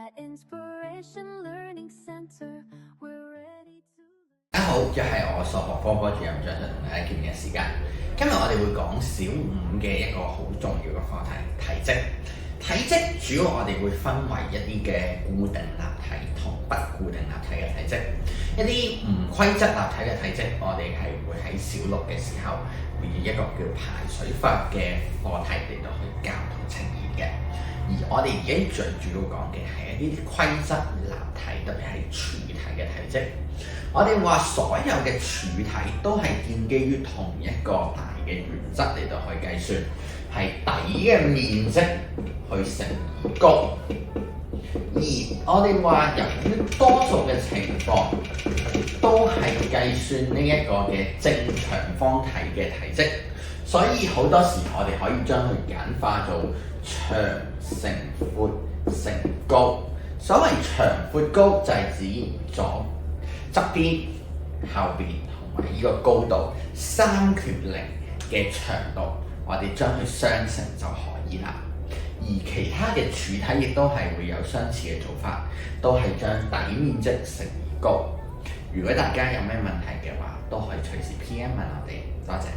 大家好，又係我數學科主任張俊同大家見面嘅時間。今日我哋會講小五嘅一個好重要嘅課題——體積。體積主要我哋會分為一啲嘅固定立體同不固定立體嘅體積。一啲唔規則立體嘅體積，我哋係會喺小六嘅時候會以一個叫排水法嘅課題嚟到去教同呈現嘅。而我哋而家最主要講嘅係一啲規則立體，特別係柱體嘅體積。我哋話所有嘅柱體都係建基於同一個大嘅原則嚟到去計算，係底嘅面積去乘以高。而我哋話由於多數嘅情況都係計算呢一個嘅正長方體嘅體積，所以好多時我哋可以將佢簡化做長乘闊乘高。所謂長闊高就係指左側邊、後邊同埋呢個高度三缺零嘅長度，我哋將佢相乘就可以啦。而其他嘅柱體亦都係會有相似嘅做法，都係將底面積乘以高。如果大家有咩問題嘅話，都可以隨時 PM 問我哋。多謝。